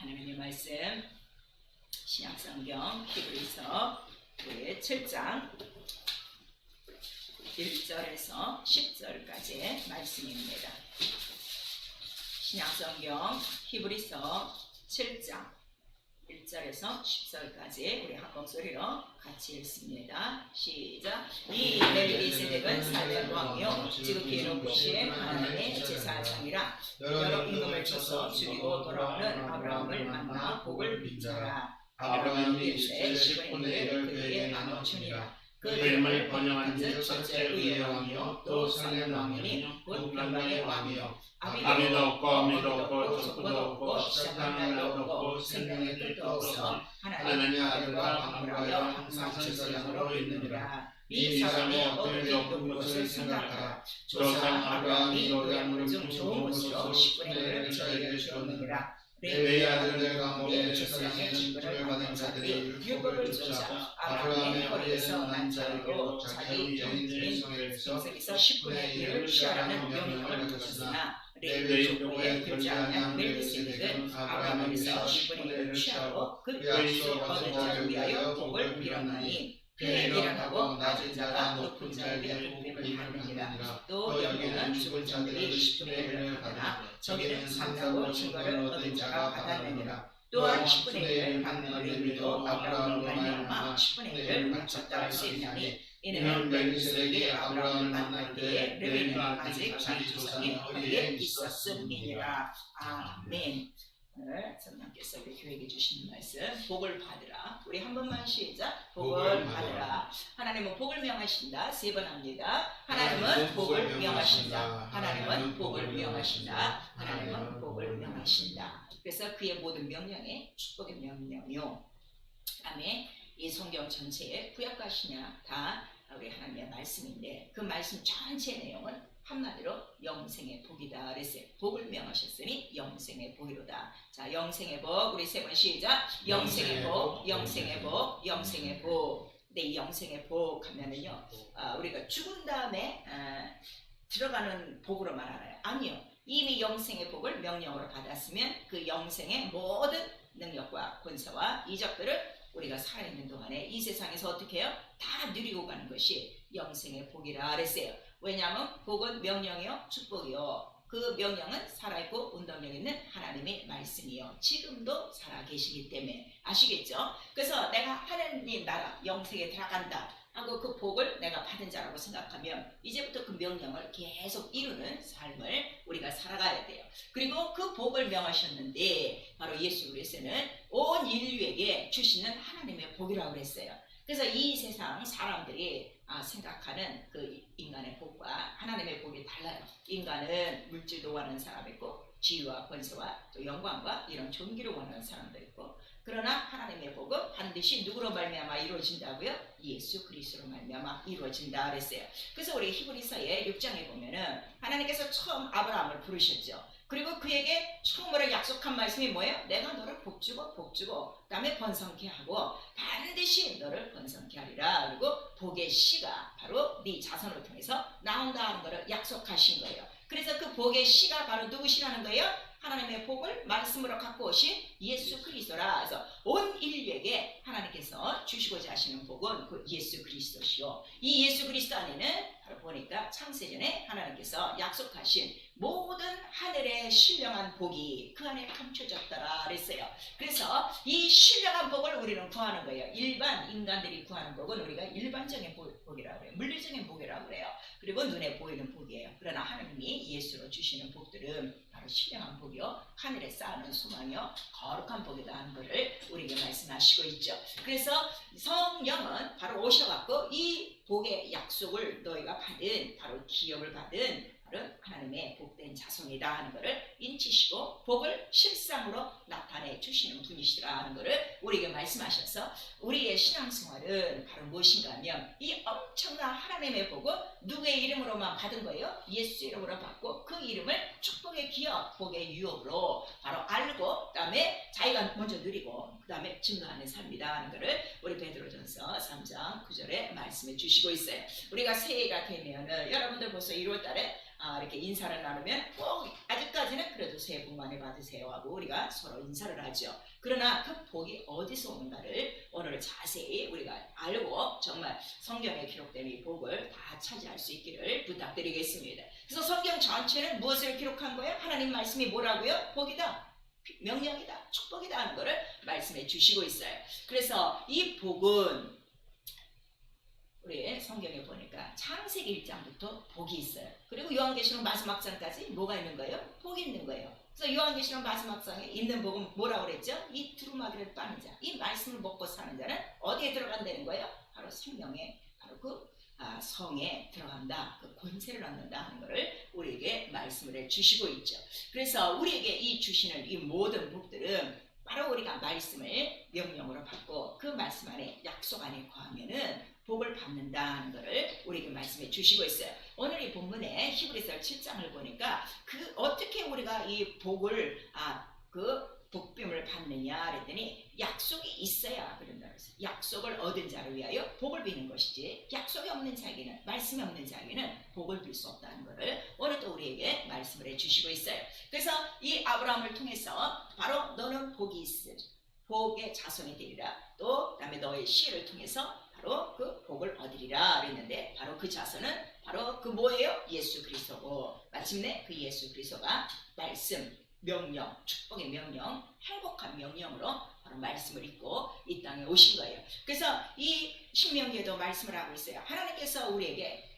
하나님의 말씀 신약성경 히브리서 7장 1절에서 10절까지의 말씀입니다. 신약성경 히브리서 7장 1절에서 10절까지 우리 한 목소리로 같이 읽습니다. 시작. 이 멜기세덱은 살렘 왕이요 지극히 높으신 하나님의 제사장이라 여러 임금을 쳐서 죽이고 돌아오는 아브라함을 만나 복을 빈자라. 아브라함이 이르되 10분의 1을 그에게 나눠 주니라. 그 이름을 번영한 즉 첫째 의의 왕이요 또 살렘 왕이니 곧 평강의 왕이요 아비도 없고 미도 없고 족보도 없고 시작한 날도 없고 생명의 뜻도 없어 하나님의 아들과 방문하여 항상 질서량으로 있느니라. 이 사람이 어떻게 높은 것을 생각하라. 조상 아브라함이 노량물 중 좋은 것으로 10분의 1을 저에게 주었느니라. 내 아들들 가운데 제사장의 직분을 받은 자들이 율법을 쫓아 아브라함의 허리에서 난 자로 자기 영적인 성에서 10분의 1을 취하라는 명령을 받았으나 레위 족보에 들지 않은 멜기세덱은 아브라함에서 10분의 1을 취하고 그 약속 얻은 자를 위하여 복을 빌었나니 그의 일어나고 낮은 자가 높은 자에 대해 복을 받느니라. 또 여기는 죽은 자들이 10분의 1을 받으나 저기는 산다고 증거를 얻은 자가 받았느니라. 또한 10분의 1을 받는 레위도 아브라함으로 말미암아 10분의 1을 바쳤다 할 수 있나니 이는 멜기세덱이 아브라함을 만날 때에 레위는 아직 자기 조상의 허리에 있었음이니라. 아멘. 오늘 성령께서 우리 교회에게 주시는 말씀 복을 받으라. 우리 한 번만 시작. 복을 받으라. 하나님은 복을 명하신다. 3번 합니다. 하나님은 복을 명하신다. 하나님은 복을 명하신다. 하나님은 복을 명하신다. 그래서 그의 모든 명령에 축복의 명령이요. 그다음에 이 성경 전체에 구약과 신약 다 우리 하나님의 말씀인데 그 말씀 전체 내용은 한마디로 영생의 복이다 그랬어요. 복을 명하셨으니 영생의 복이로다. 자, 영생의 복 우리 3번 시작. 영생의 복, 영생의 복, 영생의 복. 근데 이 영생의 복 하면은요, 우리가 죽은 다음에 들어가는 복으로만 알아요. 아니요. 이미 영생의 복을 명령으로 받았으면 그 영생의 모든 능력과 권세와 이적들을 우리가 살아있는 동안에 이 세상에서 어떻게 해요? 다 누리고 가는 것이 영생의 복이라 그랬어요. 왜냐하면 복은 명령이요 축복이요. 그 명령은 살아있고 운동력 있는 하나님의 말씀이요. 지금도 살아계시기 때문에 아시겠죠? 그래서 내가 하나님 나라 영생에 들어간다 하고 그 복을 내가 받은 자라고 생각하면 이제부터 그 명령을 계속 이루는 삶을 우리가 살아가야 돼요. 그리고 그 복을 명하셨는데 바로 예수 그리스도는 온 인류에게 주시는 하나님의 복이라고 그랬어요. 그래서 이 세상 사람들이 생각하는 그 인간의 복과 하나님의 복이 달라요. 인간은 물질도 원하는 사람이 있고 지위와 권세와 또 영광과 이런 존귀를 원하는 사람도 있고 그러나 하나님의 복은 반드시 누구로 말미암아 이루어진다고요? 예수 그리스도로 말미암아 이루어진다 그랬어요. 그래서 우리 히브리서의 6장에 보면은 하나님께서 처음 아브라함을 부르셨죠. 그리고 그에게 처음으로 약속한 말씀이 뭐예요? 내가 너를 복주고 그 다음에 번성케 하고 반드시 너를 번성케 하리라. 그리고 복의 씨가 바로 네 자손을 통해서 나온다 하는 것을 약속하신 거예요. 그래서 그 복의 씨가 바로 누구시라는 거예요? 하나님의 복을 말씀으로 갖고 오신 예수 그리스도라. 그래서 온 인류에게 하나님께서 주시고자 하시는 복은 그 예수 그리스도시요. 이 예수 그리스도 안에는 바로 보니까 창세전에 하나님께서 약속하신 모든 하늘의 신령한 복이 그 안에 감춰졌더라 그랬어요. 그래서 이 신령한 복을 우리는 구하는 거예요. 일반 인간들이 구하는 복은 우리가 일반적인 복이라고 그래요. 물리적인 복이라고 그래요. 그리고 눈에 보이는 복이에요. 그러나 하나님이 예수로 주시는 복들은 바로 신령한 복이요, 하늘에 쌓는 소망이요, 거룩한 복이다 하는 것을 우리에게 말씀하시고 있죠. 그래서 성령은 바로 오셔갖고 이 복의 약속을 너희가 받은 바로 기업을 받은 하나님의 복된 자손이다 하는 것을 인치시고 복을 실상으로 나타내 주시는 분이시라 하는 것을 우리에게 말씀하셔서 우리의 신앙생활은 바로 무엇인가 하면 이 엄청난 하나님의 복은 누구의 이름으로만 받은 거예요? 예수 이름으로 받고 그 이름을 축복의 기업, 복의 유업으로 바로 알고 그 다음에 자기가 먼저 누리고 그 다음에 증거하는 삶이다 하는 것을 우리 베드로전서 3장 9절에 말씀해 주시고 있어요. 우리가 새해가 되면은 여러분들 벌써 1월달에 이렇게 인사를 나누면 꼭 아직까지는 그래도 새해 복 많이 받으세요 하고 우리가 서로 인사를 하죠. 그러나 그 복이 어디서 오는가를 오늘 자세히 우리가 알고 정말 성경에 기록된 이 복을 다 차지할 수 있기를 부탁드리겠습니다. 그래서 성경 전체는 무엇을 기록한 거예요? 하나님 말씀이 뭐라고요? 복이다, 명령이다, 축복이다 하는 것을 말씀해 주시고 있어요. 그래서 이 복은 우리 성경에 보니까 창세기 1장부터 복이 있어요. 그리고 요한계시록 마지막 장까지 뭐가 있는 거예요? 복이 있는 거예요. 그래서 요한계시록 마지막 장에 있는 복은 뭐라고 그랬죠? 이 두루마기를 빠는 자, 이 말씀을 먹고 사는 자는 어디에 들어간다는 거예요? 바로 생명에, 바로 그 성에 들어간다, 그 권세를 얻는다 하는 것을 우리에게 말씀을 해주시고 있죠. 그래서 우리에게 이 주시는 이 모든 복들은 바로 우리가 말씀을 명령으로 받고 그 말씀 안에 약속 안에 거하면은 복을 받는다는 것을 우리에게 말씀해 주시고 있어요. 오늘 이 본문에 히브리서 7장을 보니까 그 어떻게 우리가 이 복을 그 복빔을 받느냐 그랬더니 약속이 있어야 그런다 그랬어요. 약속을 얻은 자를 위하여 복을 비는 것이지 약속이 없는 자에게는, 말씀이 없는 자에게는 복을 빌 수 없다는 것을 오늘 또 우리에게 말씀을 해주시고 있어요. 그래서 이 아브라함을 통해서 바로 너는 복이 있을, 복의 자손이 되리라, 또 그다음에 너의 씨를 통해서 바로 그 복을 얻으리라 그랬는데 바로 그 자손은 바로 그 뭐예요? 예수 그리스도고 마침내 그 예수 그리스도가 말씀, 명령, 축복의 명령, 행복한 명령으로 바로 말씀을 읽고 이 땅에 오신 거예요. 그래서 이 신명기에도 말씀을 하고 있어요. 하나님께서 우리에게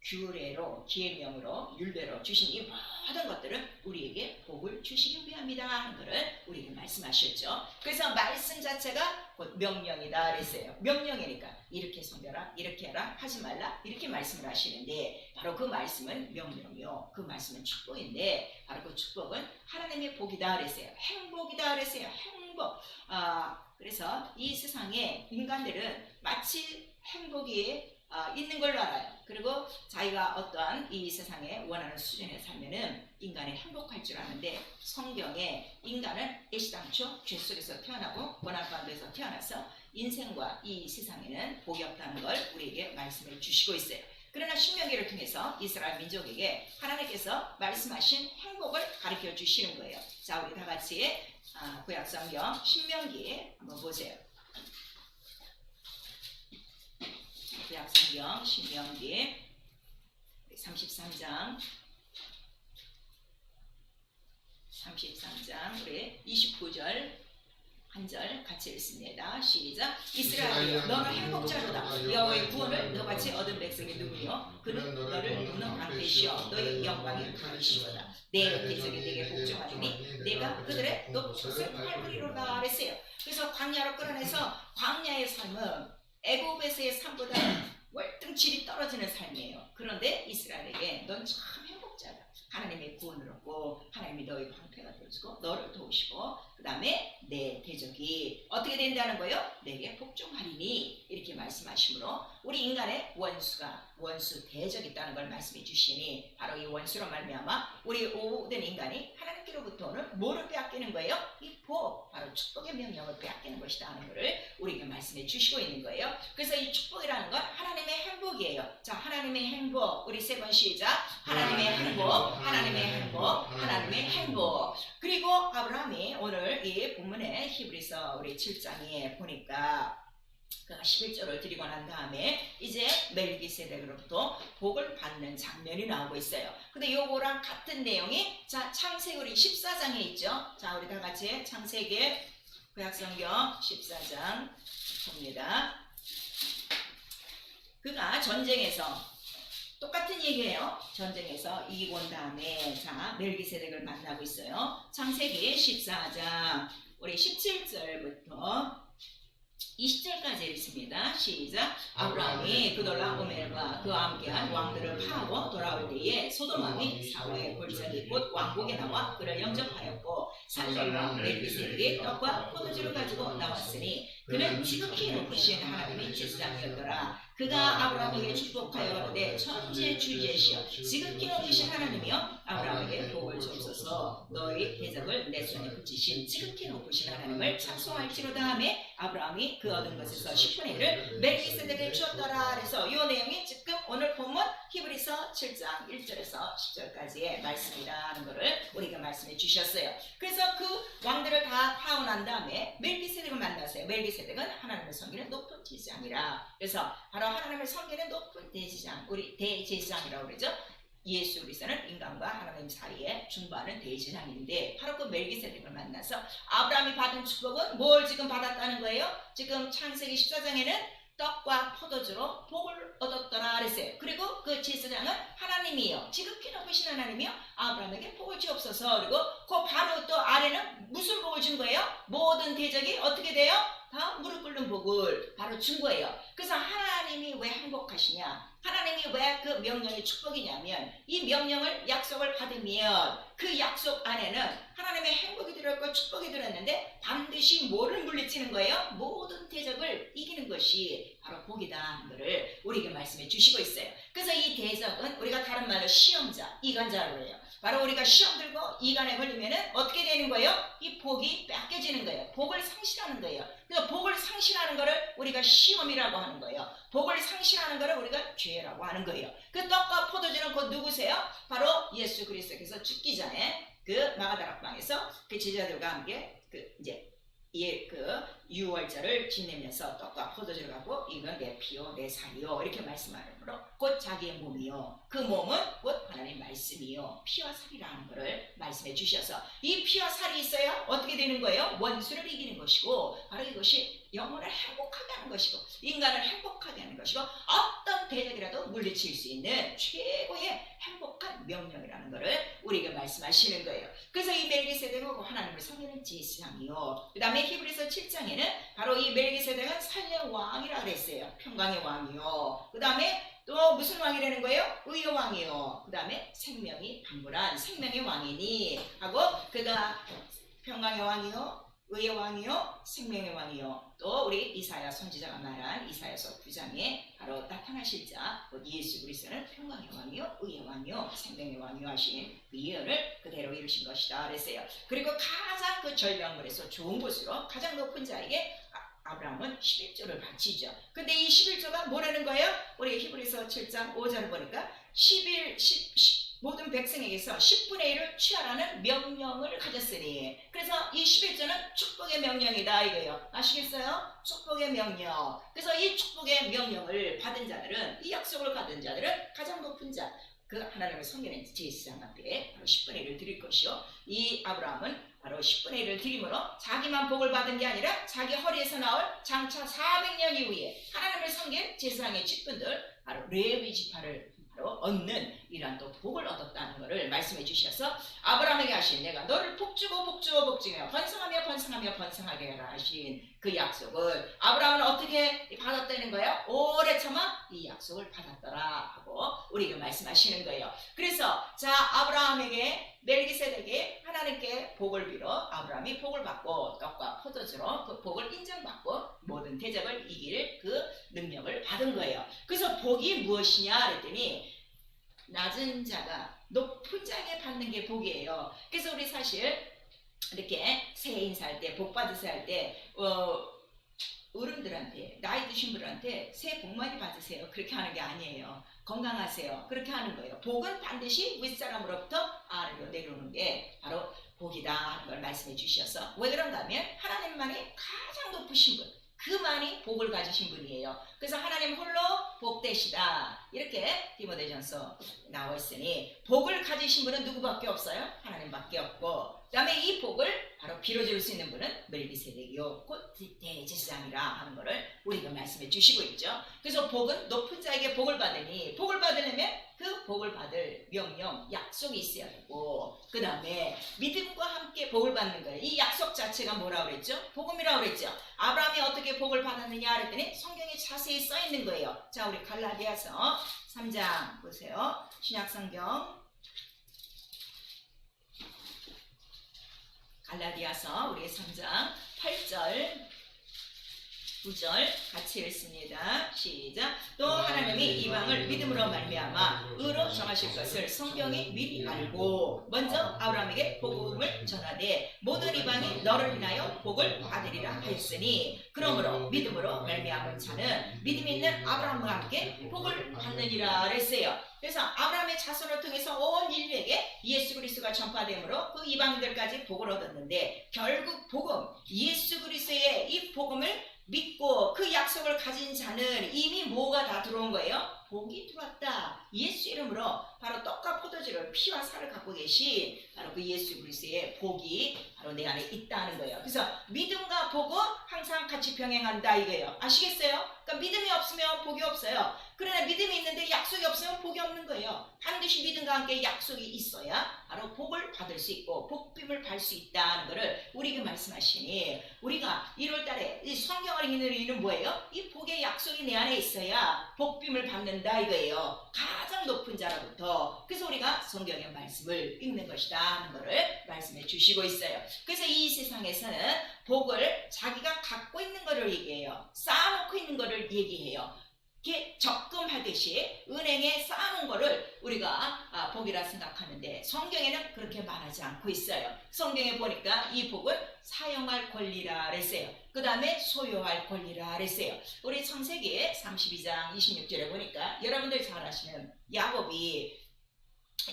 규례로, 계명으로, 율례로 주신 이 모든 것들은 우리에게 복을 주시기 위함이다 하는 것을 우리에게 말씀하셨죠. 그래서 말씀 자체가 곧 명령이다 그랬어요. 명령이니까 이렇게 섬겨라, 이렇게 해라, 하지 말라 이렇게 말씀을 하시는데 바로 그 말씀은 명령이요, 그 말씀은 축복인데 바로 그 축복은 하나님의 복이다 그랬어요. 행복이다 그랬어요. 행복. 그래서 이 세상에 인간들은 마치 행복이 있는 걸로 알아요. 그리고 자기가 어떠한 이 세상에 원하는 수준에 살면은 인간이 행복할 줄 아는데 성경에 인간은 애시당초 죄 속에서 태어나고 고난가운데서 태어나서 인생과 이 세상에는 복이 없다는 걸 우리에게 말씀해 주시고 있어요. 그러나 신명기를 통해서 이스라엘 민족에게 하나님께서 말씀하신 행복을 가르쳐 주시는 거예요. 자, 우리 다 같이 구약성경 신명기 한번 보세요. 구약성경 신명기 33장 우리 29절 한 절 같이 읽습니다. 시작. 이스라엘이여 너는 행복자로다. 여호와의 구원을 너같이 얻은 백성이 누구요? 그는 너를 돕는 방패시여 너의 영광이 가르시로다. 내 대적이 내게 복종하리니 내가 그들의 높은 밟으리로다 그랬어요. 그래서 광야로 끌어내서 광야의 삶은 애굽에서의 삶보다 월등 질이 떨어지는 삶이에요. 그런데 이스라엘에게 넌 참 행복자다. 하나님의 구원을 얻고 하나님이 너의 방패가 되어주고 너를 도우시고 그 다음에 내 대적이 어떻게 된다는 거예요? 내게 복종하리니 이렇게 말씀하시므로 우리 인간의 원수 대적이 있다는 걸 말씀해 주시니 바로 이 원수로 말미암아 우리 모든 인간이 하나님께로부터 오는 뭐를 빼앗기는 거예요? 이 복, 바로 축복의 명령을 빼앗기는 것이다 하는 것을 우리에게 말씀해 주시고 있는 거예요. 그래서 이 축복이라는 건 하나님의 행복이에요. 자, 하나님의 행복 우리 세 번 시작. 하나님의 행복, 하나님의 행복, 하나님의 행복. 그리고 아브라함이 오늘 이 본문에 히브리서 우리 7장에 보니까 그가 11조를 드리고 난 다음에 이제 멜기세덱으로부터 복을 받는 장면이 나오고 있어요. 근데 요거랑 같은 내용이 자 창세기 우리 14장에 있죠. 자 우리 다 같이 창세기 구약성경 14장 봅니다. 그가 전쟁에서 똑같은 얘기예요. 전쟁에서 이기고 온 다음에 자 멜기세덱을 만나고 있어요. 창세기 14장 우리 17절부터 20절까지 읽습니다. 시작. 아브라함이 그돌라오멜과 그와 함께한 왕들을 파하고 돌아올 때에 소돔 왕이 사울의 골짜기 곧 왕국에 나와 그를 영접하였고 살렘 왕 멜기세덱이 떡과 포도주를 가지고 나왔으니 그는 지극히 높으신 하나님의 제사장이었더라. 그가 아브라함에게 축복하여 가로되 천지주제시여 지극히 높으신 하나님이여 아브라함에게 복을 주옵소서. 너희 대적을 내 손에 붙이신 지극히 높으신 하나님을 찬송할지로다 하며 아브라함이 그 얻은 것에서 10분의 1을 멜기세덱에게 주었더라. 그래서 이 내용이 지금 오늘 본문 히브리서 7장 1절에서 10절까지의 말씀이라는 것을 우리가 말씀해 주셨어요. 그래서 그 왕들을 다 파혼한 다음에 멜기세덱을 만났어요. 멜기세덱은 하나님을 섬기는 높은 제사장이라. 그래서 바로 하나님을 섬기는 높은 대제사장, 우리 대제사장이라고 그러죠. 예수 그리스도는 인간과 하나님 사이에 중보하는 대제사장인데 바로 그 멜기세덱을 만나서 아브라함이 받은 축복은 뭘 지금 받았다는 거예요? 지금 창세기 14장에는 떡과 포도주로 복을 얻었더라 그랬어요. 그리고 그 제사장은 하나님이요, 지극히 높으신 하나님이요, 아브라함에게 복을 주옵소서. 그리고 그 바로 또 아래는 무슨 복을 준 거예요? 모든 대적이 어떻게 돼요? 다 무릎 꿇는 복을 바로 준 거예요. 그래서 하나님이 왜 행복하시냐, 하나님이 왜 그 명령이 축복이냐면 이 명령을 약속을 받으면 그 약속 안에는 하나님의 행복이 들었고 축복이 들었는데 반드시 뭐를 물리치는 거예요? 모든 대적을 이기는 것이 바로 복이다 하는 것을 우리에게 말씀해 주시고 있어요. 그래서 이 대적은 우리가 다른 말로 시험자, 이간자라고 해요. 바로 우리가 시험 들고 이간에 걸리면은 어떻게 되는 거예요? 이 복이 뺏겨지는 거예요. 복을 상실하는 거예요. 그래서 복을 상실하는 것을 우리가 시험이라고 하는 거예요. 복을 상실하는 것을 우리가 죄라고 하는 거예요. 그 떡과 포도주는 곧 누구세요? 바로 예수 그리스도께서 죽기 전에 그 마가다락방에서 그 제자들과 함께 그 유월절을 지내면서 떡과 포도주를 갖고 이건 내 피요 내 살이요 이렇게 말씀하므로 곧 자기의 몸이요, 그 몸은 곧 하나님의 말씀이요 피와 살이라는 것을 말씀해 주셔서 이 피와 살이 있어야 어떻게 되는 거예요? 원수를 이기는 것이고 바로 이것이 영혼을 행복하게 하는 것이고 인간을 행복하게 하는 것이고 어떤 대적이라도 물리칠 수 있는 최고의 행복한 명령이라는 것을 우리에게 말씀하시는 거예요. 그래서 이 멜기세덱은 하나님을 섬기는 제사장이요, 그 다음에 히브리서 7장에는 바로 이 멜기세덱은 살레 왕이라고 그랬어요. 평강의 왕이요, 그 다음에 또 무슨 왕이라는 거예요? 의의 왕이요, 그 다음에 생명이 방불한 생명의 왕이니 하고 그가 평강의 왕이요, 의의 왕이요, 생명의 왕이요. 또 우리 이사야 선지자가 말한 이사야서 9장에 바로 나타나실 자 예수 그리스도는 평강의 왕이요, 의의 왕이요, 생명의 왕이요 하신 그 예언을 그대로 이루신 것이다 그랬어요. 그리고 가장 그 절벽물에서 좋은 곳으로 가장 높은 자에게 아브라함은 11조를 바치죠. 근데 이 11조가 뭐라는 거예요? 우리 히브리서 7장 5절을 보니까 모든 백성에게서 10분의 1을 취하라는 명령을 가졌으니, 그래서 이 11조는 축복의 명령이다 이거예요. 아시겠어요? 축복의 명령. 그래서 이 축복의 명령을 받은 자들은, 이 약속을 받은 자들은 가장 높은 자, 그 하나님을 섬기는 제사장 앞에 바로 10분의 1을 드릴 것이요, 이 아브라함은 바로 10분의 1을 드림으로 자기만 복을 받은 게 아니라 자기 허리에서 나올 장차 400년 이후에 하나님을 섬긴 제사장의 직분들, 바로 레위 지파를 얻는 이러한 또 복을 얻었다는 것을 말씀해 주셔서 아브라함에게 하신 내가 너를 복주고 복주고 복주며 번성하며 번성하며 번성하게 하라 하신 그 약속을 아브라함은 어떻게 받았다는 거예요? 오래 참아 이 약속을 받았더라 하고 우리에게 말씀하시는 거예요. 그래서 자, 아브라함에게 멜기세덱에게 하나님께 복을 빌어 아브라함이 복을 받고 떡과 포도주로 그 복을 인정받고 모든 대적을 이길 그 능력을 받은 거예요. 그래서 복이 무엇이냐 그랬더니 낮은 자가 높은 자에게 받는 게 복이에요. 그래서 우리 사실 이렇게 새해 인사할 때 복 받으세요 할 때 어른들한테, 나이 드신 분들한테 새해 복 많이 받으세요 그렇게 하는 게 아니에요. 건강하세요 그렇게 하는 거예요. 복은 반드시 윗사람으로부터 아래로 내려오는 게 바로 복이다 하는 걸 말씀해 주셔서, 왜 그런가 하면 하나님만이 가장 높으신 분, 그만이 복을 가지신 분이에요. 그래서 하나님 홀로 복되시다 이렇게 디모데전서 나와 있으니 복을 가지신 분은 누구밖에 없어요? 하나님밖에 없고, 그 다음에 이 복을 바로 빌어줄 수 있는 분은 멜기세덱이요 곧 대제사장이라 하는 것을 우리가 말씀해 주시고 있죠. 그래서 복은 높은 자에게 복을 받으니, 복을 받으려면 그 복을 받을 명령, 약속이 있어야 되고, 그 다음에 믿음과 함께 복을 받는 거예요. 이 약속 자체가 뭐라고 그랬죠? 복음이라고 그랬죠. 아브라함이 어떻게 복을 받았느냐 그랬더니 성경에 자세히 써 있는 거예요. 자, 우리 갈라디아서 3장 보세요. 신약성경 갈라디아서 우리 3장 8절 9절 같이 읽습니다. 시작. 또 하나님이 이방을 믿음으로 말미암아 의로 정하실 것을 성경이 미리 알고 먼저 아브라함에게 복음을 전하되 모든 이방이 너를 인하여 복을 받으리라 하였으니 그러므로 믿음으로 말미암은 자는 믿음 있는 아브라함과 함께 복을 받느니라 그랬어요. 그래서 아브라함의 자손을 통해서 온 인류에게 예수 그리스도가 전파되므로 그 이방인들까지 복을 얻었는데 결국 복음, 예수 그리스도의 이 복음을 믿고 그 약속을 가진 자는 이미 뭐가 다 들어온 거예요? 복이 들어왔다. 예수 이름으로 바로 떡과 포도주를 피와 살을 갖고 계신 바로 그 예수 그리스도의 복이 바로 내 안에 있다는 거예요. 그래서 믿음과 복은 항상 같이 병행한다 이거예요. 아시겠어요? 그러니까 믿음이 없으면 복이 없어요. 그러나 믿음이 있는데 약속이 없으면 복이 없는 거예요. 반드시 믿음과 함께 약속이 있어야 바로 복을 받을 수 있고 복빔을 받을 수 있다는 것을 우리에게 말씀하시니 우리가 1월달에 이 성경을 읽는 이유는 뭐예요? 이 복의 약속이 내 안에 있어야 복빔을 받는다 이거예요. 가장 높은 자로부터. 그래서 우리가 성경의 말씀을 읽는 것이다 하는 것을 말씀해 주시고 있어요. 그래서 이 세상에서는 복을 자기가 갖고 있는 것을 얘기해요. 쌓아놓고 있는 것을 얘기해요. 이렇게 적금하듯이 은행에 쌓아놓은 거를 우리가 복이라 생각하는데 성경에는 그렇게 말하지 않고 있어요. 성경에 보니까 이 복을 사용할 권리라 그랬어요. 그 다음에 소유할 권리라 그랬어요. 우리 창세기 32장 26절에 보니까 여러분들 잘 아시는 야곱이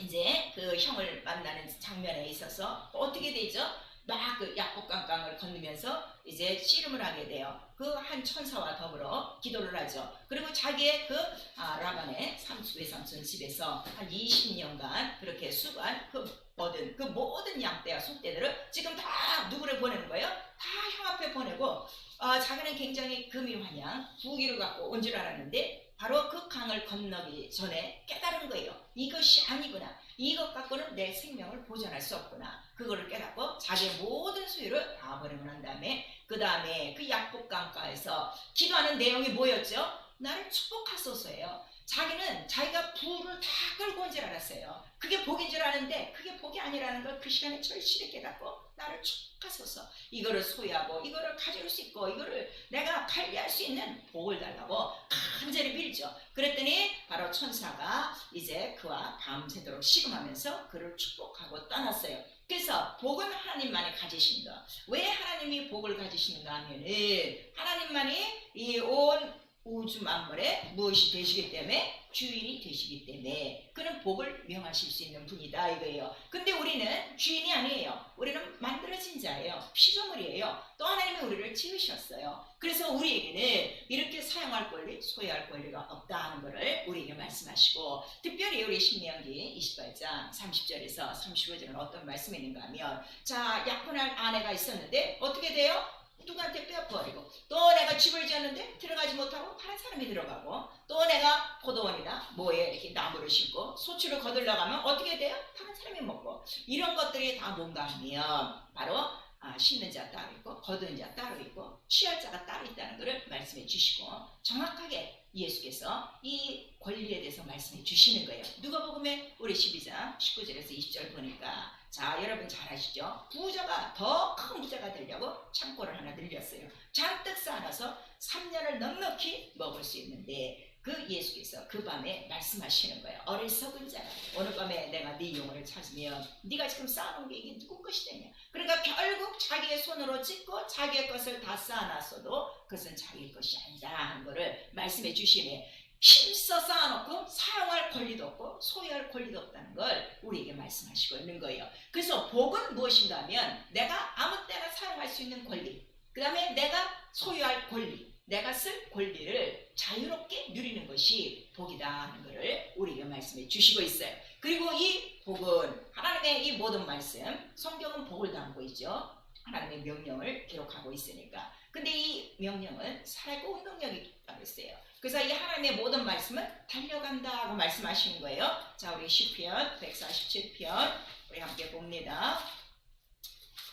이제 그 형을 만나는 장면에 있어서 어떻게 되죠? 막 그 약복강강을 건너면서 이제 씨름을 하게 돼요. 그 한 천사와 더불어 기도를 하죠. 그리고 자기의 그 라반의 외삼촌 집에서 한 20년간 그렇게 수고한 그 얻은 그 모든 양떼와 소떼들을 지금 다 누구를 보내는 거예요? 다 형 앞에 보내고 자기는 굉장히 금이환양 부귀를 갖고 온 줄 알았는데 바로 그 강을 건너기 전에 깨달은 거예요. 이것이 아니구나. 이것 갖고는 내 생명을 보존할 수 없구나. 그거를 깨닫고 자기의 모든 소유를 다 버리고 난 다음에 그 다음에 그 약복강가에서 기도하는 내용이 뭐였죠? 나를 축복하소서예요. 자기는 자기가 부를 다 끌고 온 줄 알았어요. 그게 복인 줄 아는데 그게 복이 아니라는 걸 그 시간에 절실히 깨닫고 나를 축복하소서. 이거를 소유하고 이거를 가질 수 있고 이거를 내가 관리할 수 있는 복을 달라고 간절히 빌죠. 그랬더니 바로 천사가 이제 그와 밤새도록 씨름하면서 그를 축복하고 떠났어요. 그래서 복은 하나님만이 가지시는 거. 왜 하나님이 복을 가지시는가 하면은 하나님만이 이 온 우주 만물에 무엇이 되시기 때문에 주인이 되시기 때문에 그는 복을 명하실 수 있는 분이다 이거예요. 근데 우리는 주인이 아니에요. 우리는 만들어진 자예요. 피조물이에요. 또 하나님이 우리를 지으셨어요. 그래서 우리에게는 이렇게 사용할 권리, 소유할 권리가 없다는 것을 우리에게 말씀하시고 특별히 우리 신명기 28장 30절에서 35절은 어떤 말씀이 있는가 하면 자 약혼할 아내가 있었는데 어떻게 돼요? 누구한테 빼앗버리고 또 내가 집을 지었는데 들어가지 못하고 다른 사람이 들어가고 또 내가 포도원이나 뭐에 이렇게 나무를 심고 소출을 거들러 가면 어떻게 돼요? 다른 사람이 먹고 이런 것들이 다 뭔가 하면 바로 심는 자 따로 있고 거두는 자 따로 있고 취할 자가 따로 있다는 것을 말씀해 주시고 정확하게 예수께서 이 권리에 대해서 말씀해 주시는 거예요. 누가복음에 우리 12장 19절에서 20절 보니까 자 여러분 잘 아시죠? 부자가 더 큰 부자가 되려고 창고를 하나 늘렸어요. 잔뜩 쌓아놔서 3년을 넉넉히 먹을 수 있는데 그 예수께서 그 밤에 말씀하시는 거예요. 어리석은 자가 오늘 밤에 내가 네 영혼을 찾으면 네가 지금 쌓아놓은 게 이게 누구 것이 되냐. 그러니까 결국 자기의 손으로 찢고 자기의 것을 다 쌓아놨어도 그것은 자기의 것이 아니다 하는 거를 말씀해 주시네. 힘써 쌓아놓고 사용할 권리도 없고 소유할 권리도 없다는 걸 우리에게 말씀하시고 있는 거예요. 그래서 복은 무엇인가 하면 내가 아무 때나 사용할 수 있는 권리, 그 다음에 내가 소유할 권리, 내가 쓸 권리를 자유롭게 누리는 것이 복이다 하는 것을 우리에게 말씀해 주시고 있어요. 그리고 이 복은 하나님의 이 모든 말씀, 성경은 복을 담고 있죠. 하나님의 명령을 기록하고 있으니까. 근데 이 명령은 살아있고 운동력이 있다고 했어요. 그래서 이 하나님의 모든 말씀은 달려간다고 말씀하시는 거예요. 자, 우리 시편 147편 우리 함께 봅니다.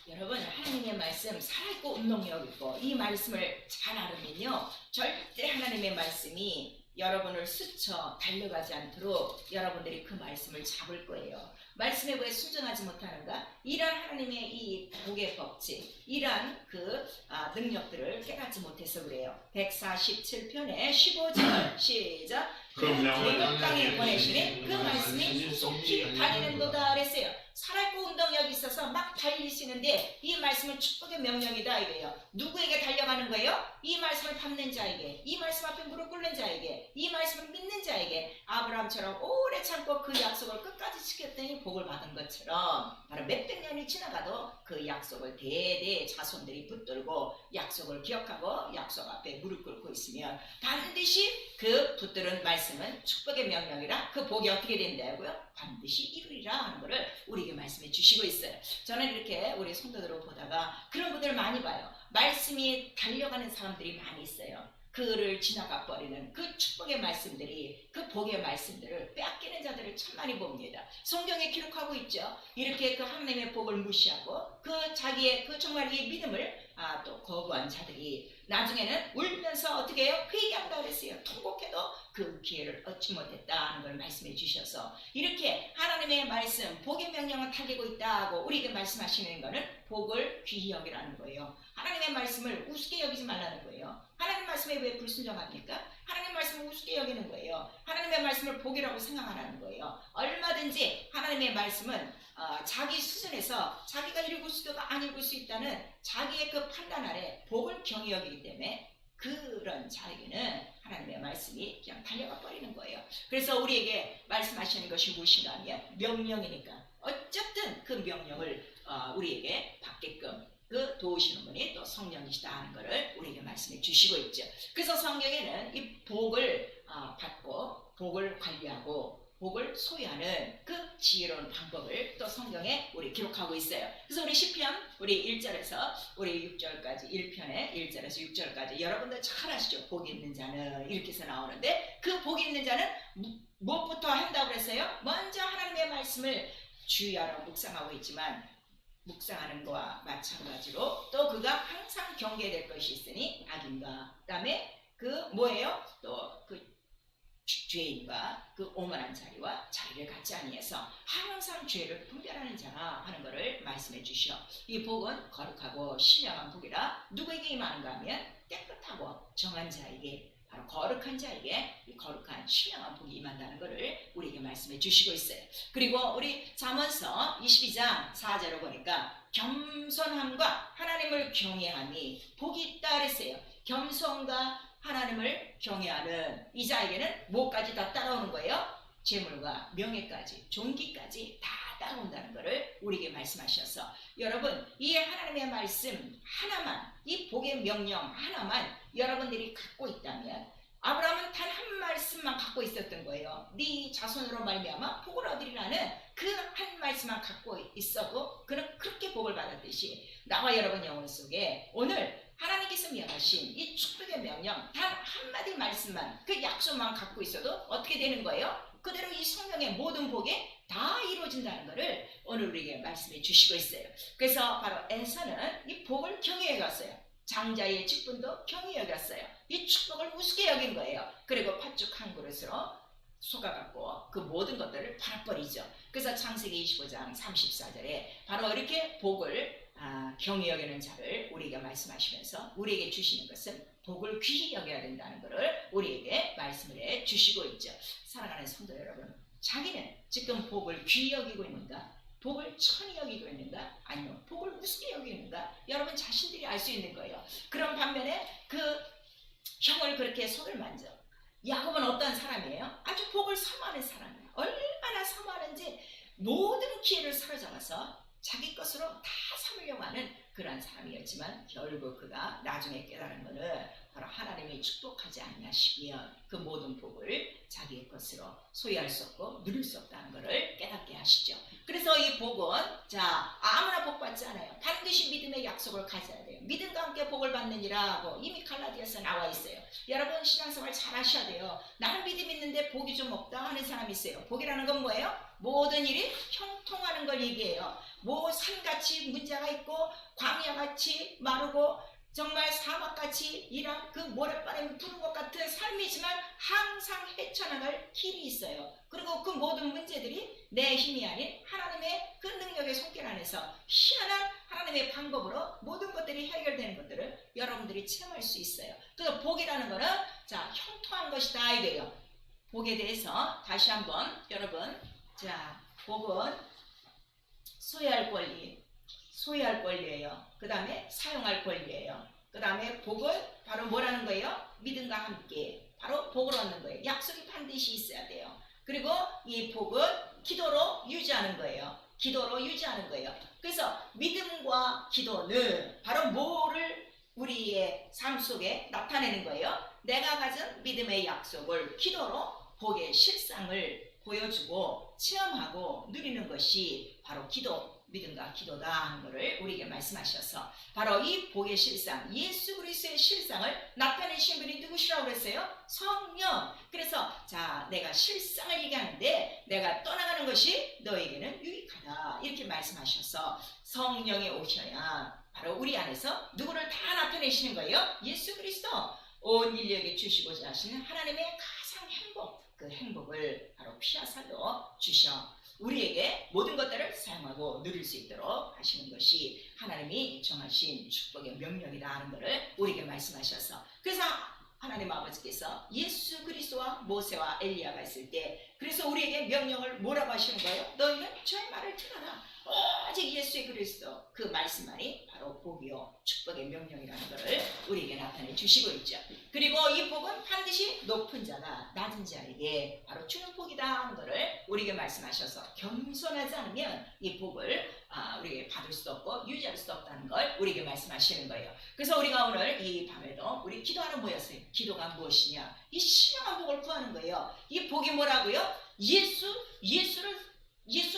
여러분 하나님의 말씀 살아있고 운동력 있고 이 말씀을 잘 알으면요 절대 하나님의 말씀이 여러분을 스쳐 달려가지 않도록 여러분들이 그 말씀을 잡을 거예요. 말씀에 왜 순종하지 못하는가? 이러한 하나님의 이 복의 법칙, 이러한 그 능력들을 깨닫지 못해서 그래요. 147편의 15절 시작. 그럼 땅에 보내시니 그 말씀이 속히 달리는도다 그랬어요. 살아있고 운동력이 있어서 막 달리시는데 이 말씀은 축복의 명령이다 이거예요. 누구에게 달려가는 거예요? 이 말씀을 받는 자에게, 이 말씀 앞에 무릎 꿇는 자에게, 이 말씀을 믿는 자에게. 아브라함처럼 오래 참고 그 약속을 끝까지 지켰더니 복을 받은 것처럼 바로 몇백 년이 지나가도 그 약속을 대대 자손들이 붙들고 약속을 기억하고 약속 앞에 무릎 꿇고 있으면 반드시 그 붙들은 말씀은 축복의 명령이라 그 복이 어떻게 된다고요? 반드시 이루리라 하는 것을 우리에게 말씀해 주시고 있어요. 저는 이렇게 우리 성도들을 보다가 그런 분들을 많이 봐요. 말씀이 달려가는 사람들이 많이 있어요. 그를 지나가 버리는 그 축복의 말씀들이, 그 복의 말씀들을 빼앗기는 자들을 참 많이 봅니다. 성경에 기록하고 있죠. 이렇게 그 하나님의 복을 무시하고 그 자기의 그 정말 이 믿음을 또 거부한 자들이 나중에는 울면서 어떻게 해요? 회개한다 그랬어요. 통곡해도 그 기회를 얻지 못했다는 걸 말씀해 주셔서 이렇게 하나님의 말씀, 복의 명령을 달리고 있다고 우리에게 말씀하시는 것은 복을 귀히 여기라는 거예요. 하나님의 말씀을 우습게 여기지 말라는 거예요. 하나님 말씀에 왜 불순종합니까? 하나님 말씀을 우습게 여기는 거예요. 하나님의 말씀을 복이라고 생각하라는 거예요. 얼마든지 하나님의 말씀은 자기 수준에서 자기가 읽을 수도 안 읽을 수 있다는 자기의 그 판단 아래 복을 경히 여기기 때문에 그런 자에게는 하나님의 말씀이 그냥 달려가 버리는 거예요. 그래서 우리에게 말씀하시는 것이 무엇인가 하면 명령이니까 어쨌든 그 명령을 우리에게 받게끔 그 도우시는 분이 또 성령이시다 하는 것을 우리에게 말씀해 주시고 있죠. 그래서 성경에는 이 복을 받고 복을 관리하고 복을 소유하는 그 지혜로운 방법을 또 성경에 우리 기록하고 있어요. 그래서 우리 시편 우리 1절에서 우리 6절까지 1편에 1절에서 6절까지 여러분들 잘 아시죠? 복이 있는 자는 이렇게 해서 나오는데 그 복이 있는 자는 무엇부터 한다고 그랬어요? 먼저 하나님의 말씀을 주야로 묵상하고 있지만 묵상하는 것과 마찬가지로 또 그가 항상 경계될 것이 있으니 악인과 그다음에 그 뭐예요? 또 그 죄인과 그 오만한 자리와 자리를 갖지 아니해서 항상 죄를 분별하는 자라 하는 것을 말씀해 주시오. 이 복은 거룩하고 신령한 복이라 누구에게 임하는가 하면 깨끗하고 정한 자에게, 바로 거룩한 자에게 이 거룩한 신령한 복이 임한다는 것을 우리에게 말씀해 주시고 있어요. 그리고 우리 잠언서 22장 4절을 보니까 겸손함과 하나님을 경외함이 복이 있다 그랬어요. 겸손과 하나님을 경외하는 이 자에게는 뭐까지 다 따라오는 거예요? 재물과 명예까지, 존귀까지 다 따라온다는 것을 우리에게 말씀하셔서 여러분 이 하나님의 말씀 하나만, 이 복의 명령 하나만 여러분들이 갖고 있다면 아브라함은 단 한 말씀만 갖고 있었던 거예요. 네 자손으로 말미암아 복을 얻으리라는 그 한 말씀만 갖고 있어도 그는 그렇게 복을 받았듯이 나와 여러분 영혼 속에 오늘 하나님께서 명하신 이 축복의 명령 단 한마디 말씀만, 그 약속만 갖고 있어도 어떻게 되는 거예요? 그대로 이 성경의 모든 복이 다 이루어진다는 것을 오늘 우리에게 말씀해 주시고 있어요. 그래서 바로 에서는 이 복을 경외해 갔어요. 장자의 직분도 경외해 여겼어요. 이 축복을 우습게 여긴 거예요. 그리고 팥죽 한 그릇으로 속아갖고 그 모든 것들을 팔아버리죠. 그래서 창세기 25장 34절에 바로 이렇게 복을 경히 여기는 자를 우리에게 말씀하시면서 우리에게 주시는 것은 복을 귀히 여겨야 된다는 것을 우리에게 말씀을 해 주시고 있죠. 사랑하는 성도 여러분, 자기는 지금 복을 귀히 여기고 있는가? 복을 천히 여기고 있는가? 아니면 복을 우습게 여기는가? 여러분 자신들이 알 수 있는 거예요. 그런 반면에 그 형을 그렇게 손을 만져. 야곱은 어떤 사람이에요? 아주 복을 사모하는 사람이에요. 얼마나 사모하는지 모든 기회를 사로잡아서 자기 것으로 다 삼으려고 하는 그러한 사람이었지만 결국 그가 나중에 깨달은 것은 바로 하나님이 축복하지 아니하시면 그 모든 복을 자기의 것으로 소유할 수 없고 누릴 수 없다는 것을 깨닫게 하시죠. 그래서 이 복은 아무나 복 받지 않아요. 반드시 믿음의 약속을 가져야 돼요. 믿음과 함께 복을 받느니라고 이미 갈라디아서 나와 있어요. 여러분 신앙생활 잘 하셔야 돼요. 나는 믿음 있는데 복이 좀 없다 하는 사람이 있어요. 복이라는 건 뭐예요? 모든 일이 형통하는 걸 얘기해요. 뭐 산같이 문제가 있고 광야같이 마르고 정말 사막같이 이런 그 모래바람이 부는 것 같은 삶이지만 항상 헤쳐나갈 길이 있어요. 그리고 그 모든 문제들이 내 힘이 아닌 하나님의 그 능력의 손길 안에서 희한한 하나님의 방법으로 모든 것들이 해결되는 것들을 여러분들이 체험할 수 있어요. 그래서 복이라는 거는 자, 형통한 것이다 이거예요. 복에 대해서 다시 한번 여러분, 자, 복은 소유할 권리예요. 그 다음에 사용할 권리예요. 그 다음에 복은 바로 뭐라는 거예요? 믿음과 함께 바로 복을 얻는 거예요. 약속이 반드시 있어야 돼요. 그리고 이 복은 기도로 유지하는 거예요. 그래서 믿음과 기도는 바로 뭐를 우리의 삶 속에 나타내는 거예요? 내가 가진 믿음의 약속을 기도로 복의 실상을 보여주고 체험하고 누리는 것이 바로 믿음과 기도다 하는 것을 우리에게 말씀하셔서 바로 이 복의 실상, 예수 그리스도의 실상을 나타내신 분이 누구시라고 그랬어요? 성령. 그래서 자, 내가 실상을 얘기하는데 내가 떠나가는 것이 너에게는 유익하다 이렇게 말씀하셔서 성령이 오셔야 바로 우리 안에서 누구를 다 나타내시는 거예요? 예수 그리스도. 온 인류에게 주시고자 하시는 하나님의 가장 그 행복을 바로 피하살로 주셔 우리에게 모든 것들을 사용하고 누릴 수 있도록 하시는 것이 하나님이 정하신 축복의 명령이다 하는 것을 우리에게 말씀하셔서, 그래서 하나님 아버지께서 예수 그리스도와 모세와 엘리야가 있을 때 그래서 우리에게 명령을 뭐라고 하시는 거예요? 너희는 저의 말을 들어라. 오직 예수 그리스도 그 말씀만이 바로 복이요 축복의 명령이라는 것을 우리에게 나타내 주시고 있죠. 그리고 이 복은 반드시 높은 자가 낮은 자에게 바로 주는 복이다 하는 것을 우리에게 말씀하셔서 겸손하지 않으면 이 복을 우리에게 받을 수도 없고 유지할 수도 없다는 걸 우리에게 말씀하시는 거예요. 그래서 우리가 오늘 이 밤에도 우리 기도하는 모였어요. 기도가 무엇이냐? 이 신령한 복을 구하는 거예요. 이 복이 뭐라고요? 예수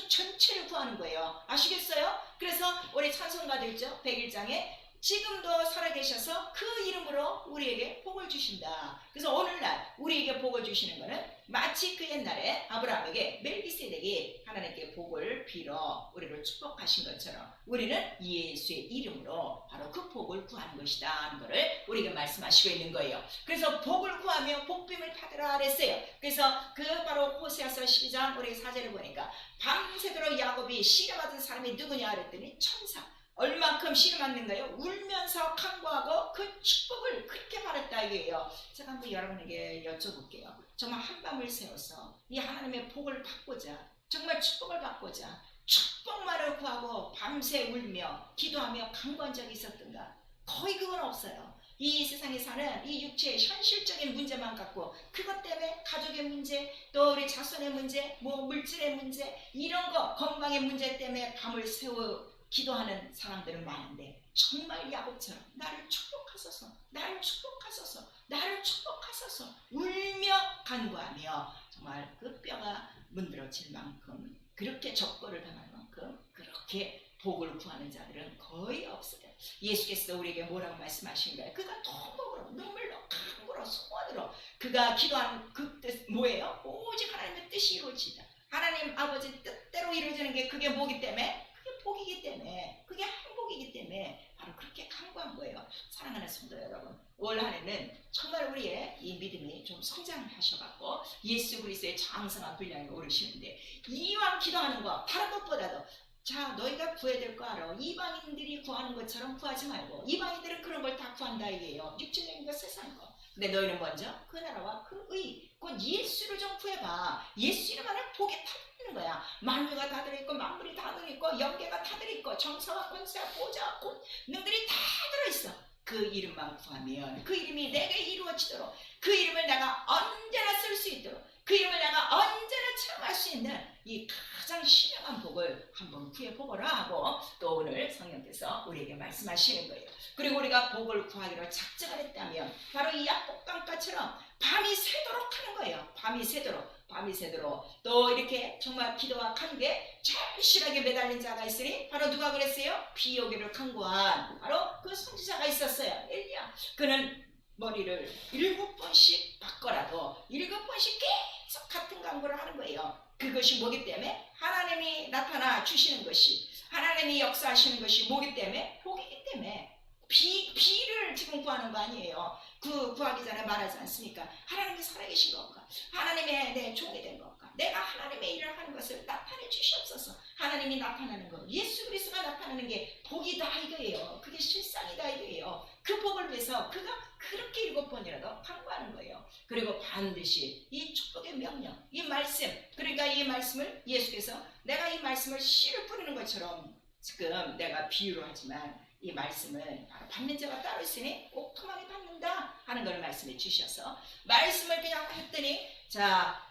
전체를 구하는 거예요. 아시겠어요? 그래서 우리 찬송가도 있죠. 101장에 지금도 살아계셔서 그 이름으로 우리에게 복을 주신다. 그래서 오늘날 우리에게 복을 주시는 것은 마치 그 옛날에 아브라함에게 멜기세덱이 하나님께 복을 빌어 우리를 축복하신 것처럼 우리는 예수의 이름으로 바로 그 복을 구하는 것이다 하는 것을 우리에게 말씀하시고 있는 거예요. 그래서 복을 구하며 복빔을 받으라 그랬어요. 그래서 그 바로 호세아서 12장 우리 4절을 보니까 밤새도록 야곱이 씨름하던 사람이 누구냐 그랬더니 천사. 얼만큼 씨름했는가요? 울면서 간구하고 그 축복을 그렇게 바랬다 이게요. 제가 한번 여러분에게 여쭤볼게요. 정말 한밤을 새워서 이 하나님의 복을 받고자, 정말 축복을 받고자 축복만을 구하고 밤새 울며 기도하며 간구한 적이 있었던가? 거의 그건 없어요. 이 세상에 사는 이 육체의 현실적인 문제만 갖고 그것 때문에 가족의 문제, 또 우리 자손의 문제, 뭐 물질의 문제, 이런 거 건강의 문제 때문에 밤을 새워 기도하는 사람들은 많은데 정말 야곱처럼 나를 축복하소서, 나를 축복하소서, 나를 축복하소서 울며 간구하며 정말 그 뼈가 문드러질 만큼 그렇게 적거를 당할 만큼 그렇게 복을 구하는 자들은 거의 없어요. 예수께서 우리에게 뭐라고 말씀하신가요? 그가 통곡으로 눈물로 간구로 소원으로 그가 기도한 그 뜻 뭐예요? 오직 하나님의 뜻이 이루어지다. 하나님 아버지 뜻대로 이루어지는 게 그게 뭐기 때문에? 복이기 때문에, 그게 행복이기 때문에 바로 그렇게 간구한 거예요. 사랑하는 성도 여러분, 올 한해는 정말 우리의 이 믿음이 좀 성장하셔갖고 예수 그리스도의 장성한 분량에 오르시는데 이왕 기도하는 거 다른 것보다도 자, 너희가 구해야 될 거 알아. 이방인들이 구하는 것처럼 구하지 말고 이방인들은 그런 걸 다 구한다 이게요. 육체적인 거, 세상 거. 근데 너희는 먼저 그 나라와 그 의, 그 예수를 좀 구해봐. 예수 이름 안에 복에 타는 거야. 만유가 다 들어있고 만물이 다 들어있고 영계가 다 들어있고 정사와 권세와 보좌와 능들이 다 들어있어. 그 이름만 구하면 그 이름이 내게 이루어지도록 그 이름을 내가 언제나 쓸 수 있도록 그 이름을 내가 언제나 체험할 수 있는 이 가장 신령한 복을 한번 구해보거라 하고 또 오늘 성령께서 우리에게 말씀하시는 거예요. 그리고 우리가 복을 구하기로 작정을 했다면 바로 이 약복강가처럼 밤이 새도록 하는 거예요. 밤이 새도록 또 이렇게 정말 기도와 간구에 절실하게 매달린 자가 있으니 바로 누가 그랬어요? 비 오기를 간구한 바로 그 선지자가 있었어요. 엘리야. 그는 머리를 7번씩 바꿔라도 7번씩 계속 같은 간구를 하는 거예요. 그것이 뭐기 때문에? 하나님이 나타나 주시는 것이, 하나님이 역사하시는 것이 뭐기 때문에? 복이기 때문에. 비를 지금 구하는 거 아니에요. 구하기 전에 말하지 않습니까? 하나님이 살아계신 것과 하나님의 내 종이 된 것과 내가 하나님의 일을 하는 것을 나타내 주시옵소서. 하나님이 나타나는 것, 예수 그리스도가 나타나는 게 복이다 이거예요. 그게 실상이다 이거예요. 그 복을 위해서 그가 그렇게 7번이라도 간구하는 거예요. 그리고 반드시 이 축복의 명령, 이 말씀, 그러니까 이 말씀을 예수께서 내가 이 말씀을 씨를 뿌리는 것처럼 지금 내가 비유로 하지만 이 말씀은 바로 받는 자가 따로 있으니 옥토만이 받는다 하는 걸 말씀해 주셔서 말씀을 그냥 했더니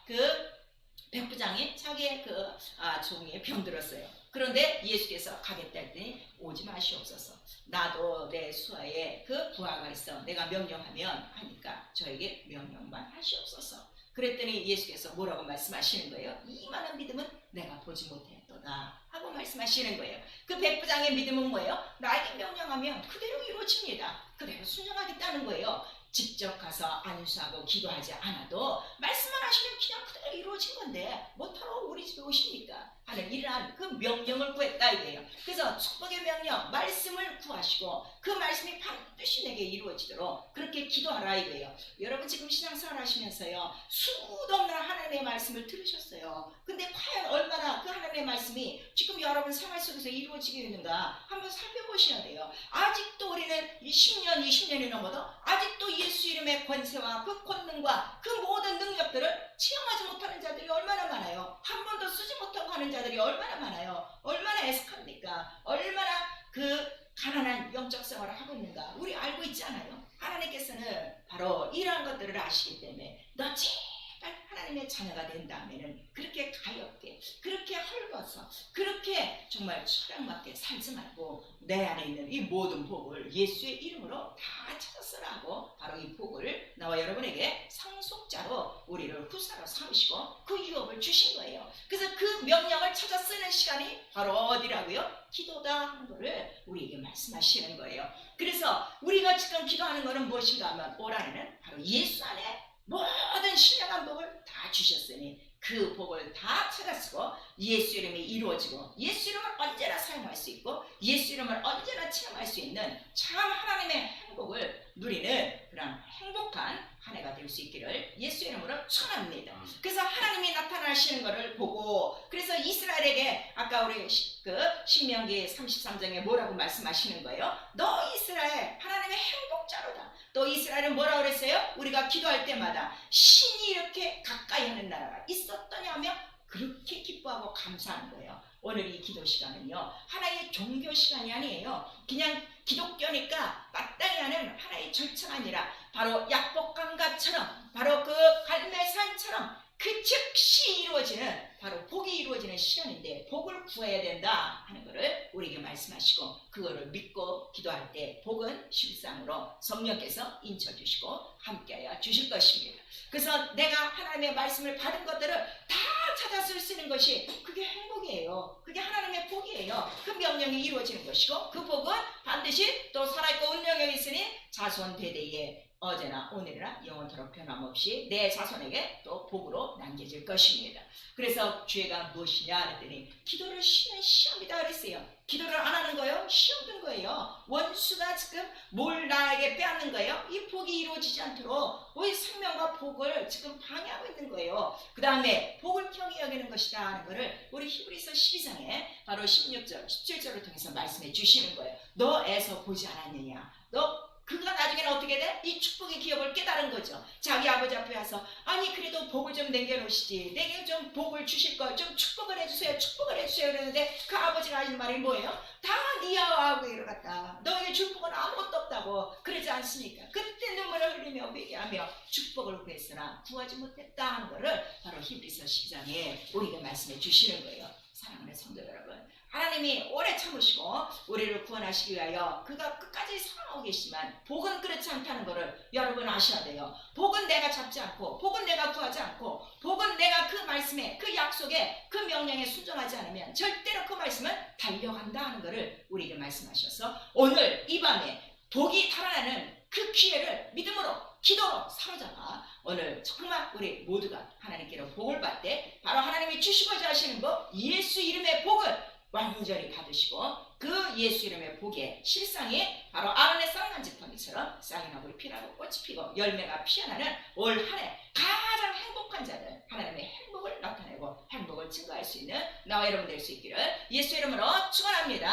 그 백부장이 자기의 종이 병들었어요. 그런데 예수께서 가겠다 했더니 오지 마시옵소서. 나도 내 수하에 그 부하가 있어. 내가 명령하면 하니까 저에게 명령만 하시옵소서. 그랬더니 예수께서 뭐라고 말씀하시는 거예요? 이만한 믿음은 내가 보지 못했도다 하고 말씀하시는 거예요. 그 백부장의 믿음은 뭐예요? 나에게 명령하면 그대로 이루어집니다. 그대로 순종하겠다는 거예요. 직접 가서 안수하고 기도하지 않아도 말씀만 하시면 그냥 그대로 이루어진 건데 뭐하러 우리 집에 오십니까? 하는 이러한 그 명령을 구했다 이거예요. 그래서 축복의 명령, 말씀을 구하시고 그 말씀이 반드시 내게 이루어지도록 그렇게 기도하라 이거예요. 여러분 지금 신앙생활 하시면서요 수도 없는 하나님의 말씀을 들으셨어요. 근데 과연 얼마나 그 하나님의 말씀이 지금 여러분 생활 속에서 이루어지고 있는가 한번 살펴보셔야 돼요. 아직도 우리는 10년, 20년이 넘어도 아직도 예수 이름의 권세와 그 권능과 그 모든 능력들을 체험하지 못하는 자들이 얼마나 많아요. 한 번도 쓰지 못하고 하는 자들이 얼마나 많아요. 얼마나 애석합니까? 얼마나 그 가난한 영적 생활을 하고 있는가 우리 알고 있지 않아요? 하나님께서는 바로 이러한 것들을 아시기 때문에 너 제발 하나님의 자녀가 된 다음에는 그렇게 가엾게 그렇게 헐벗어 그렇게 정말 철학맞게 살지 말고 내 안에 있는 이 모든 복을 예수의 이름으로 다 찾았으라고 바로 이 복을 나와 여러분에게 상속자로 우리를 후사로 삼으시고 그 유업을 주신 거예요. 그래서 그 명령을 찾아 쓰는 시간이 바로 어디라고요? 기도다 하는 거를 우리에게 말씀하시는 거예요. 그래서 우리가 지금 기도하는 것은 무엇인가 하면 올 한해는 바로 예수 안에 모든 신령한 복을 다 주셨으니 그 복을 다 찾아쓰고 예수 이름이 이루어지고 예수 이름을 언제나 사용할 수 있고 예수 이름을 언제나 체험할 수 있는 참 하나님의 행복을 누리는 그런 행복한 한 해가 될 수 있기를 예수 이름으로 축원합니다. 그래서 하나님이 나타나시는 것을 보고 그래서 이스라엘에게 아까 우리 신명기 33장에 뭐라고 말씀하시는 거예요? 너 이스라엘 하나님의 행복자로다. 또 이스라엘은 뭐라고 그랬어요? 우리가 기도할 때마다 신이 이렇게 가까이 하는 나라가 있었더냐며 그렇게 기뻐하고 감사하는 거예요. 오늘 이 기도 시간은요 하나의 종교 시간이 아니에요. 그냥 기독교니까 마땅히 하는 하나의 절차가 아니라 바로 약복강가처럼 바로 그 갈매산처럼 그 즉시 이루어지는 바로 복이 이루어지는 시간인데 복을 구해야 된다 하는 것을 우리에게 말씀하시고 그거를 믿고 기도할 때 복은 실상으로 성령께서 인쳐주시고 함께하여 주실 것입니다. 그래서 내가 하나님의 말씀을 받은 것들을 다 찾아 쓸 수 있는 것이 그게 행복이에요. 그게 하나님의 복이에요. 그 명령이 이루어지는 것이고 그 복은 반드시 또 살아있고 운명이 있으니 자손 대대에 어제나 오늘이나 영원토록 변함없이 내 자손에게 또 복으로 남겨질 것입니다. 그래서 죄가 무엇이냐 그랬더니 기도를 쉬는 시험이다 그랬어요. 기도를 안 하는 거예요? 시험 든 거예요. 원수가 지금 뭘 나에게 빼앗는 거예요? 이 복이 이루어지지 않도록 우리 생명과 복을 지금 방해하고 있는 거예요. 그 다음에 복을 경히 여기는 것이다 하는 것을 우리 히브리서 12장에 바로 16절, 17절을 통해서 말씀해 주시는 거예요. 너 애서 보지 않았느냐? 너 그가 나중에는 어떻게 돼? 이 축복의 기업을 깨달은 거죠. 자기 아버지 앞에 와서 아니 그래도 복을 좀 남겨놓으시지 내게 좀 복을 주실 걸 좀 축복을 해주세요 축복을 해주세요 그러는데 그 아버지가 하시는 말이 뭐예요? 다 니아하고 이러갔다. 너에게 줄 복은 아무것도 없다고 그러지 않습니까? 그때 눈물을 흘리며 회개하며 축복을 구했으나 구하지 못했다 하는 거를 바로 히브리서 12장에 우리에게 말씀해 주시는 거예요. 사랑하는 성도 여러분, 하나님이 오래 참으시고 우리를 구원하시기 위하여 그가 끝까지 사랑하고 계시지만 복은 그렇지 않다는 것을 여러분 아셔야 돼요. 복은 내가 잡지 않고 복은 내가 구하지 않고 복은 내가 그 말씀에 그 약속에 그 명령에 순종하지 않으면 절대로 그 말씀은 달려간다 하는 것을 우리에게 말씀하셔서 오늘 이 밤에 복이 달아나는 그 기회를 믿음으로 기도로 사로잡아 오늘 정말 우리 모두가 하나님께로 복을 받되 바로 하나님이 주시고자 하시는 법 예수 이름의 복을 완전히 받으시고 그 예수 이름의 복의 실상이 바로 아론의 쌍난 지팡이처럼 싹이 나고 피나고 꽃이 피고 열매가 피어나는 올 한 해 가장 행복한 자들, 하나님의 행복을 나타내고 행복을 증거할 수 있는 나와 여러분 될 수 있기를 예수 이름으로 축원합니다.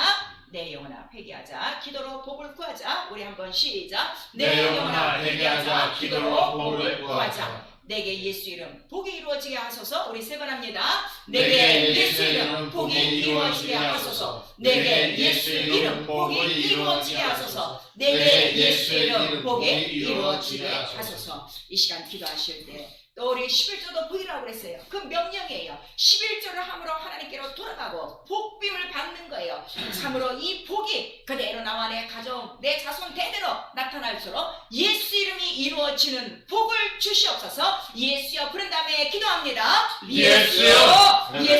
내 영혼아 회개하자, 기도로 복을 구하자. 우리 한번 시작. 내 영혼아 회개하자, 기도로 복을 구하자. 내게 예수 이름 복이 이루어지게 하소서. 우리 세 번 합니다. 내게 예수 이름 복이 이루어지게 하소서. 내게 예수 이름 복이 이루어지게 하소서. 내게 예수 이름 복이 이루어지게 하소서. 이 시간 기도하실 때 또 우리 11조도 복이라고 그랬어요. 그 명령이에요. 11조를 함으로 하나님께로 돌아가고 복빔을 받는 거예요. 참으로 이 복이 그대로 나와 내 가정, 내 자손 대대로 나타날수록 예수 이름이 이루어지는 복을 주시옵소서. 예수여 부른 다음에 기도합니다. 예수여.